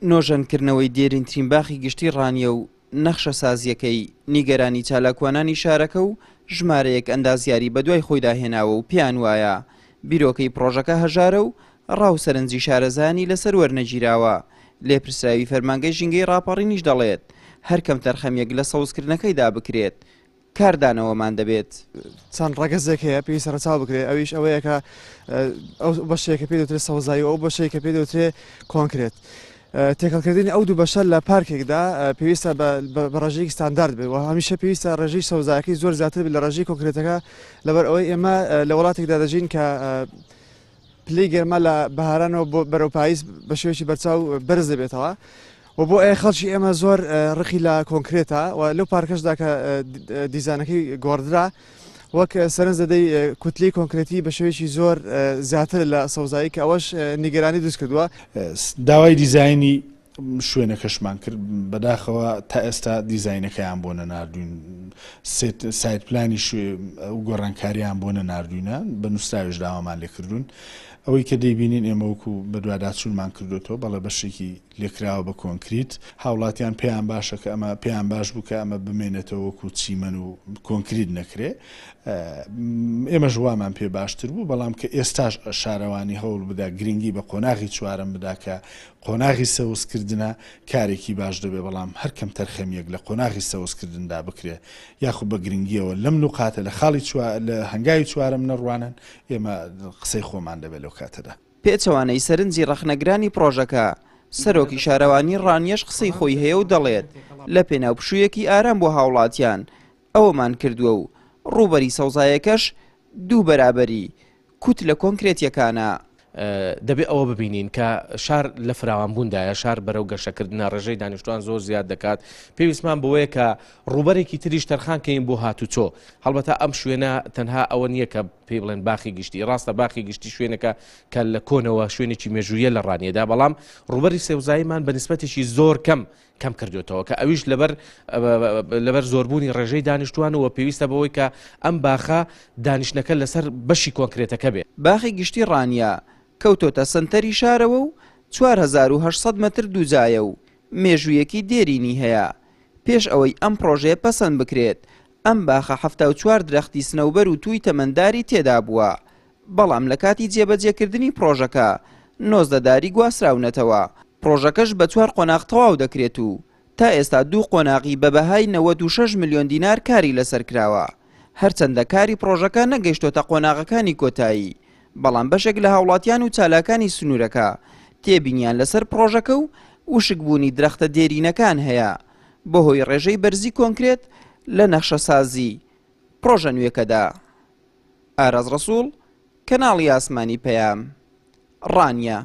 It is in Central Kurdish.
نۆژەنکردنەوەی دێرینترین باخی گشتی ڕانیە و نەخشە سازیەکەی نیگەرانی چالاکوانانی شارەکە و ژمارەیەک ئەندازیاری بەدوای خۆی داهێناوە و پێیان وایە بیرۆکەی پرۆژەکە هەژارە و ڕاو سەرنجی شارەزانی لەسەر وەرنەگیراوە. لێپرسراوی فەرمانگەی ژینگەی ڕاپەڕینیش دەڵێت هەرکەم تەرخەمێک لە سەوزکردنەکەیدا بکرێت کاردانەوەمان دەبێت. چەند ڕەگەزێک هەیە پێویست سەرچاو بکرێت، ئەویش ئەوەیە کە ئەو بەشەیەکە پێ دەوترێت سەوزایی و ئەو بەشەیە کە پێ دەوترێت کۆنکرێت. تێکەڵکردنی ئەو دوو بەشە لە پارکێکدا پێویستە بە ڕێژەیەکی ستاندارد بێت و هەمیشە پێویستە ڕێژەی سەوزایەکەی زۆر زیاتر بێت لە ڕێژەی کۆنکرێتەکە، لەبەر ئەوەی ئێمە لە وڵاتێکدا دەژین کە پلەی گەرمە لە بەهارانەوە بۆ بەرەو پاییز بە شێوەیەکی بەرچاو بەرز دەبێتەوە و بۆ خەڵکی ئێمە زۆر ڕقی لە کۆنکرێتە و لەو پارکەشدا کە دیزانەکەی گۆڕدرا وەک سەرنج دەدەی کوتلەی کۆنکرێتی بە شێوەیەکی زۆر زیاتر لە سەوزایی کە ئەوەش نیگەرانی دروست کردووە. داوای دیزایانی شوێنەکەشمان کرد بەداخەوە تا ئێستا دیزاینەکەیان بۆ نەناردوین، سایت پلانی ئەو گۆڕانکاریان بۆ نەناردوینە بە نووسراویش داوامان لێکردوون. ئەوەی کە دەیبینین ئێمە وەکو بە دوواداچوونمان کردوێتەوە بەڵێ بەشێکی لێکراوە بە کۆنکریت، هاوڵاتیان پێیان باشە کە ئەمە پێیان باش بوو کە ئەمە بمێنێتەوە وەکو چیمەن و کۆنکریت نەکرێ. ئێمە ژوامان پێ باشتر بوو، بەڵام کە ئێستاش شارەوانی هەوڵ بدا گرنگی بە قۆناغی چوارەم بدا کە قۆناغی سەوزکردنە کارێکی باش دەبێ، بەڵام هەرکەم تەرخەمیەک لە قۆناغی سەوزکردندا بکرێ یاخود بە گرنگیەوە لەم نوقاتە لە خاڵی لە هەنگاوی چوارەم نەڕوانن، ئێمە قسەی خۆمان دەبێت لەو کاتەدا. پێچەوانەی سەرنجی ڕەخنەگرانی پرۆژەکە سەرۆکی شارەوانی ڕانیەش قسەی خۆی هەیە و دەڵێت لە پێناوپشوویەکی ئارام بۆ هاوڵاتیان ئەوەمان کردووە و ڕووبەری سەوزایەکەش دوو بەرابەری کوت لە کۆنکرێتیەکانە. دەبێ ئەوە ببینین کە شار لە فراوانبووندایە، شار بەرەو گەشەکردنە ڕێژەی دانیشتوان زۆر زیاد دەکات. پێویستمان بەوەیە کە ڕووبەرێکی تریش تەرخانکەین بۆ هاتوچۆ. هەڵبەتە ئەم شوێنە تەنها ئەوە نییە کە پێی بڵێن باخی گشتی، ڕاستە باخی گشتی شوێنەکە کە لە کۆنەوە شوێنێکی مێژوویە لە ڕانیەدا، بەڵام ڕووبەری سێوزاییمان بە نسبەتێکی زۆر کەم کردوێتەوە کە ئەویش لەبەر زۆربوونی ڕێژەی دانیشتوانەوە پێویستە بەوەی کە ئەم باخە دانیشتنەکە لەسەر بەشی کۆنکرێتەکە بێت. باخی گشتی ڕانیە کەوتۆتە سنتەری شارەوە و 4800 متر دووجایە و مێژوویەکی دێرینی هەیە. پێش ئەوەی ئەم پرۆژەیە پەسەند بکرێت ئەم باخە 74 درەختی سنەوبەر و توی تەمەنداری تێدا بووە، بەڵام لە کاتی جێبەجێکردنی پرۆژەکە 19 داری گواسراونەتەوە. پرۆژەکەش بە 4 قۆناغ تەواو دەکرێت و تا ئێستا 2 قۆناغی بە بەهای 96 ملیۆن دینار کاری لەسەر کراوە. هەرچەندە کاری پرۆژەکە نەگەیشتۆتە قۆناغەکانی کۆتایی، بەڵام بەشێک لە هاوڵاتیان و چالاکانی سنوورەکە تێبینیان لەسەر پرۆژەکە و وشکبوونی درەختە دێرینەکان هەیە بەهۆی ڕێژەی بەرزی کۆنکرێت لە نەخشە سازی پرۆژە نوێکەدا. ئاراز ڕەسوول، کەناڵی ئاسمانی پەیام، ڕانیە.